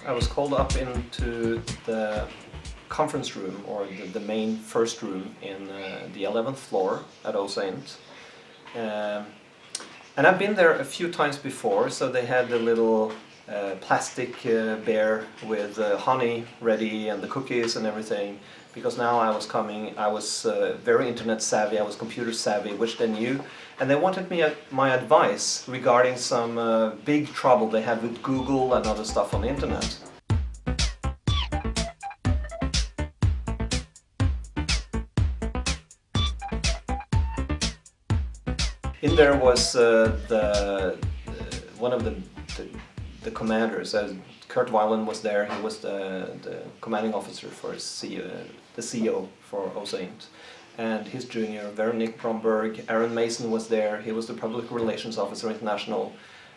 I was called up into the conference room, or the main first room in the 11th floor at Saint. And I've been there a few times before, so they had the little plastic bear with honey ready and the cookies and everything. Because now I was very internet savvy, I was computer savvy, which they knew. And they wanted my advice regarding some big trouble they had with Google and other stuff on the internet. In there was one of the commanders. Kurt Weiland was there. He was the commanding officer for the CEO for Saint. And his junior, Veronique Bromberg. Aaron Mason was there. He was the public relations officer international.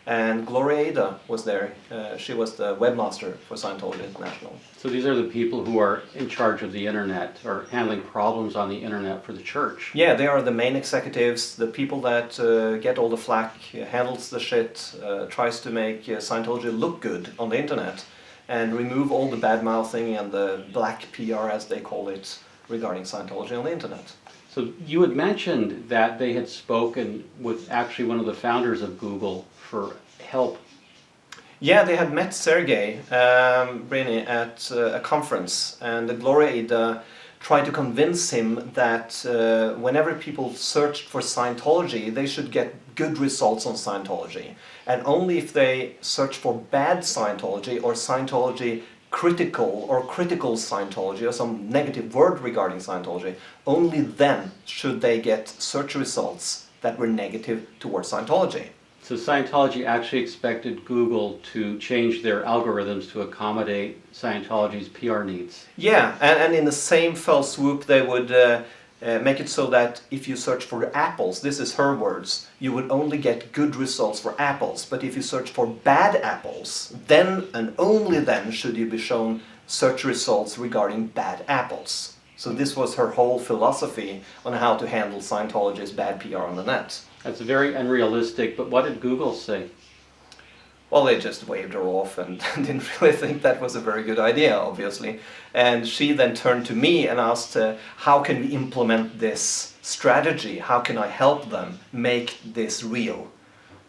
And Gloria Ada was there. She was the webmaster for Scientology International. So these are the people who are in charge of the internet, or handling problems on the internet for the church. Yeah, they are the main executives, the people that get all the flack, handles the shit, tries to make Scientology look good on the internet, and remove all the bad-mouthing and the black PR, as they call it, regarding Scientology on the internet. So you had mentioned that they had spoken with actually one of the founders of Google for help. Yeah, they had met Sergey Brin at a conference, and Gloria Ada tried to convince him that whenever people searched for Scientology, they should get good results on Scientology. And only if they search for bad Scientology, or Scientology critical, or critical Scientology, or some negative word regarding Scientology, only then should they get search results that were negative towards Scientology. So Scientology actually expected Google to change their algorithms to accommodate Scientology's PR needs. Yeah, and in the same fell swoop they would make it so that if you search for apples, this is her words, you would only get good results for apples. But if you search for bad apples, then and only then should you be shown search results regarding bad apples. So this was her whole philosophy on how to handle Scientology's bad PR on the net. That's very unrealistic, but what did Google say? Well, they just waved her off and didn't really think that was a very good idea, obviously. And she then turned to me and asked, how can we implement this strategy? How can I help them make this real?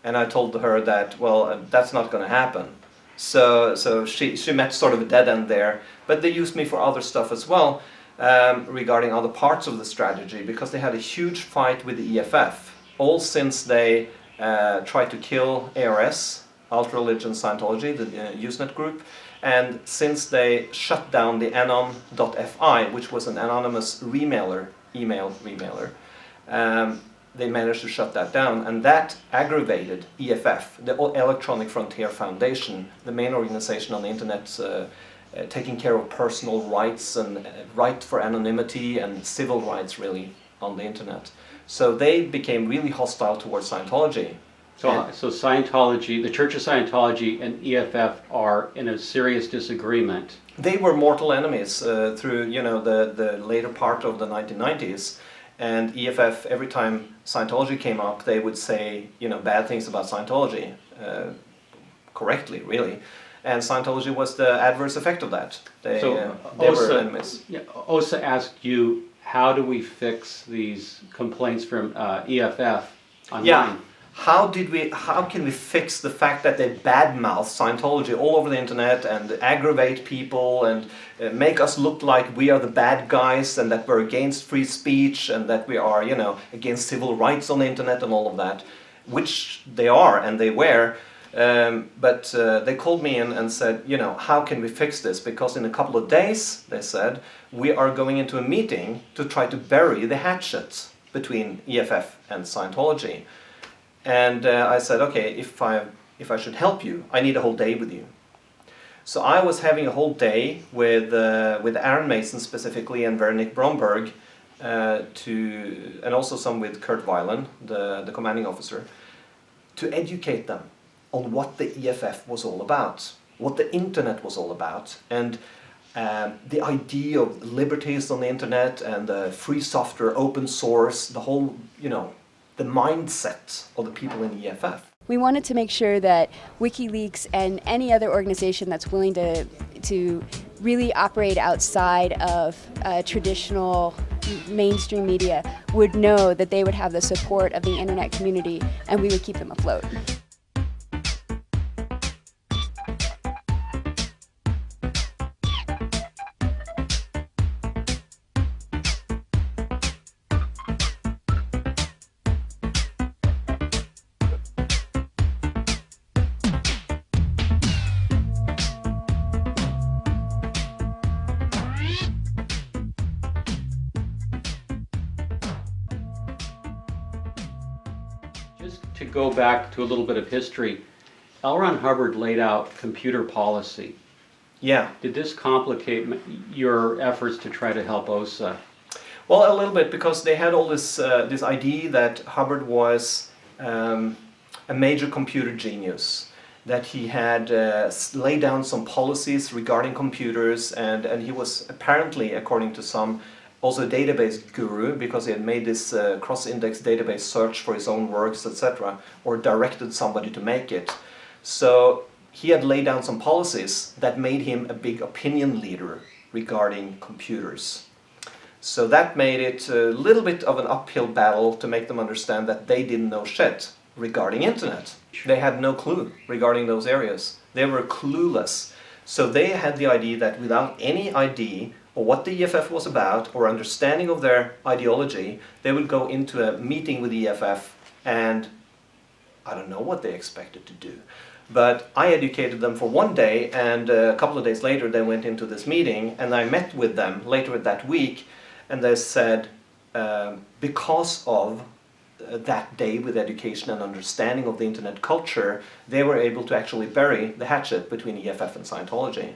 And I told her that, well, that's not going to happen. So she met sort of a dead end there. But they used me for other stuff as well, regarding other parts of the strategy, because they had a huge fight with the EFF. All since they tried to kill ARS, Ultra Religion Scientology, the Usenet group, and since they shut down the anon.fi, which was an anonymous email remailer, they managed to shut that down, and that aggravated EFF, the Electronic Frontier Foundation, the main organization on the internet taking care of personal rights and right for anonymity and civil rights, really, on the internet. So they became really hostile towards Scientology. So Scientology, the Church of Scientology and EFF are in a serious disagreement. They were mortal enemies through the later part of the 1990s. And EFF, every time Scientology came up, they would say bad things about Scientology, correctly, really. And Scientology was the adverse effect of that. They were enemies. Yeah, Åsa asked you, how do we fix these complaints from EFF online? Yeah. How can we fix the fact that they badmouth Scientology all over the internet and aggravate people and make us look like we are the bad guys and that we're against free speech and that we are, against civil rights on the internet and all of that, which they are and they were. But they called me in and said, how can we fix this? Because in a couple of days, they said, we are going into a meeting to try to bury the hatchet between EFF and Scientology. And I said, okay, if I should help you, I need a whole day with you. So I was having a whole day with Aaron Mason specifically and Veronique Bromberg, and also some with Kurt Weiland, the commanding officer, to educate them on what the EFF was all about, what the internet was all about, and the idea of liberties on the internet and free software, open source, the whole, the mindset of the people in the EFF. we wanted to make sure that WikiLeaks and any other organization that's willing to really operate outside of traditional mainstream media would know that they would have the support of the internet community, and we would keep them afloat. Just to go back to a little bit of history, L. Ron Hubbard laid out computer policy. Yeah. Did this complicate your efforts to try to help OSA? Well, a little bit, because they had all this idea that Hubbard was a major computer genius, that he had laid down some policies regarding computers, and he was apparently, according to some, also a database guru, because he had made this cross-index database search for his own works, etc., or directed somebody to make it. So he had laid down some policies that made him a big opinion leader regarding computers. So that made it a little bit of an uphill battle to make them understand that they didn't know shit regarding internet. They had no clue regarding those areas. They were clueless. So they had the idea that without any idea or what the EFF was about or understanding of their ideology, they would go into a meeting with the EFF, and I don't know what they expected to do. But I educated them for one day, and a couple of days later they went into this meeting, and I met with them later that week, and they said because of that day with education and understanding of the internet culture, they were able to actually bury the hatchet between EFF and Scientology.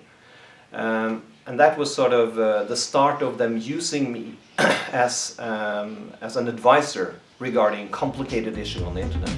And that was sort of the start of them using me as an advisor regarding complicated issues on the internet.